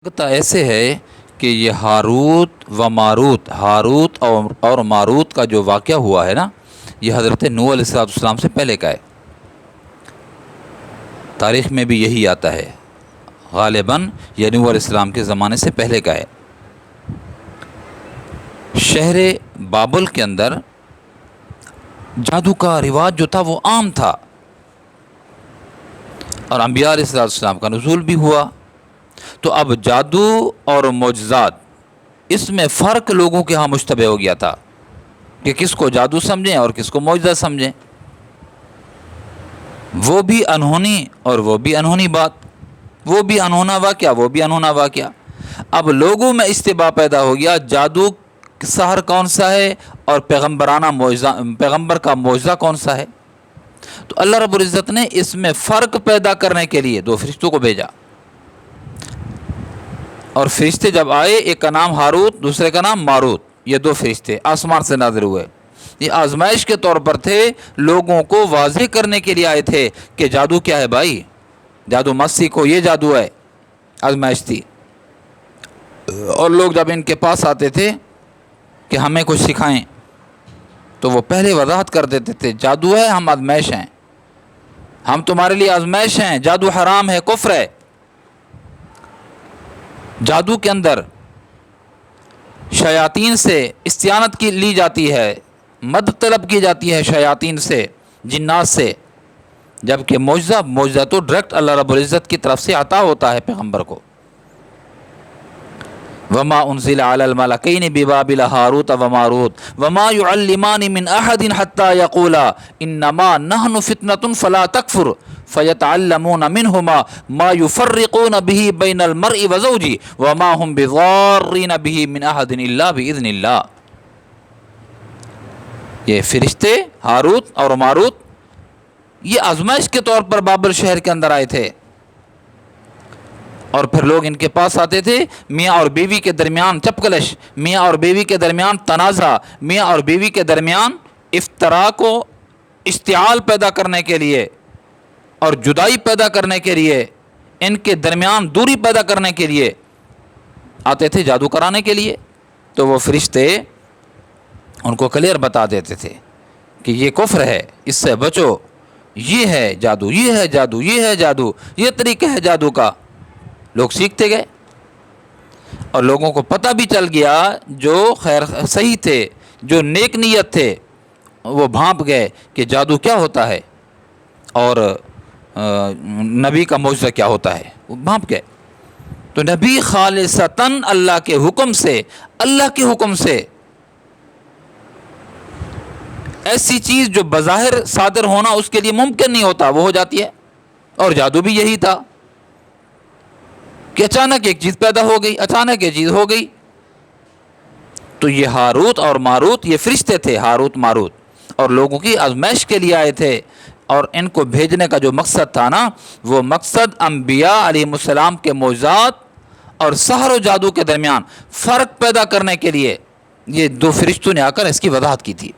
تو ایسے ہے کہ یہ ہاروت اور ماروت کا جو واقعہ ہوا ہے نا، یہ حضرت نوح علیہ السلام سے پہلے کا ہے۔ تاریخ میں بھی یہی آتا ہے، غالباً یہ نوح علیہ السلام کے زمانے سے پہلے کا ہے۔ شہر بابل کے اندر جادو کا رواج جو تھا وہ عام تھا، اور انبیاء علیہ السلام کا نزول بھی ہوا۔ تو اب جادو اور معجزات، اس میں فرق لوگوں کے ہاں مشتبہ ہو گیا تھا کہ کس کو جادو سمجھیں اور کس کو معجزہ سمجھیں۔ وہ بھی انہونی اور وہ بھی انہونی بات، وہ بھی انہونا واقعہ وہ بھی انہونا واقعہ۔ اب لوگوں میں اشتباہ پیدا ہو گیا، جادو سحر کون سا ہے اور پیغمبر کا معجزہ کون سا ہے۔ تو اللہ رب العزت نے اس میں فرق پیدا کرنے کے لیے دو فرشتوں کو بھیجا، اور فرشتے جب آئے، ایک کا نام ہاروت دوسرے کا نام ماروت، یہ دو فرشتے آسمان سے نازل ہوئے۔ یہ آزمائش کے طور پر تھے، لوگوں کو واضح کرنے کے لیے آئے تھے کہ جادو کیا ہے بھائی، جادو مت سیکھو، یہ جادو ہے۔ آزمائش تھی، اور لوگ جب ان کے پاس آتے تھے کہ ہمیں کچھ سکھائیں، تو وہ پہلے وضاحت کر دیتے تھے جادو ہے، ہم آزمائش ہیں، ہم تمہارے لیے آزمائش ہیں، جادو حرام ہے، کفر ہے۔ جادو کے اندر شیاطین سے استعانت کی لی جاتی ہے، مدد طلب کی جاتی ہے شیاطین سے، جنات سے، جبکہ معجزہ تو ڈائریکٹ اللہ رب العزت کی طرف سے عطا ہوتا ہے پیغمبر کو۔ وما انزل علی الملکین ببابل ہاروت وماروت وما يعلمان من احد حتى يقولا انما نحن فتنة فلا تکفر فیتعلمون منهما ما يفرقون به بین المرء وزوجه وما هم بضارین به من احد الا باذن اللہ۔ یہ فرشتے ہاروت اور ماروت یہ آزمائش کے طور پر بابل شہر کے اندر آئے تھے، اور پھر لوگ ان کے پاس آتے تھے، میاں اور بیوی کے درمیان چپکلش، میاں اور بیوی کے درمیان تنازع، میاں اور بیوی کے درمیان افتراق و اشتعال پیدا کرنے کے لیے اور جدائی پیدا کرنے کے لیے، ان کے درمیان دوری پیدا کرنے کے لیے آتے تھے، جادو کرانے کے لیے۔ تو وہ فرشتے ان کو کلیئر بتا دیتے تھے کہ یہ کفر ہے، اس سے بچو، یہ ہے جادو، یہ ہے جادو، یہ ہے جادو، یہ طریقہ ہے جادو کا۔ لوگ سیکھتے گئے، اور لوگوں کو پتہ بھی چل گیا، جو خیر صحیح تھے، جو نیک نیت تھے، وہ بھانپ گئے کہ جادو کیا ہوتا ہے اور نبی کا معجزہ کیا ہوتا ہے، وہ بھانپ گئے۔ تو نبی خالصتاً اللہ کے حکم سے ایسی چیز جو بظاہر صادر ہونا اس کے لیے ممکن نہیں ہوتا، وہ ہو جاتی ہے۔ اور جادو بھی یہی تھا کہ اچانک ایک چیز پیدا ہو گئی، اچانک یہ چیز ہو گئی۔ تو یہ ہاروت اور ماروت یہ فرشتے تھے، ہاروت ماروت، اور لوگوں کی آزمائش کے لیے آئے تھے، اور ان کو بھیجنے کا جو مقصد تھا نا، وہ مقصد انبیاء علیہ السلام کے معجزات اور سحر و جادو کے درمیان فرق پیدا کرنے کے لیے یہ دو فرشتوں نے آ کر اس کی وضاحت کی تھی۔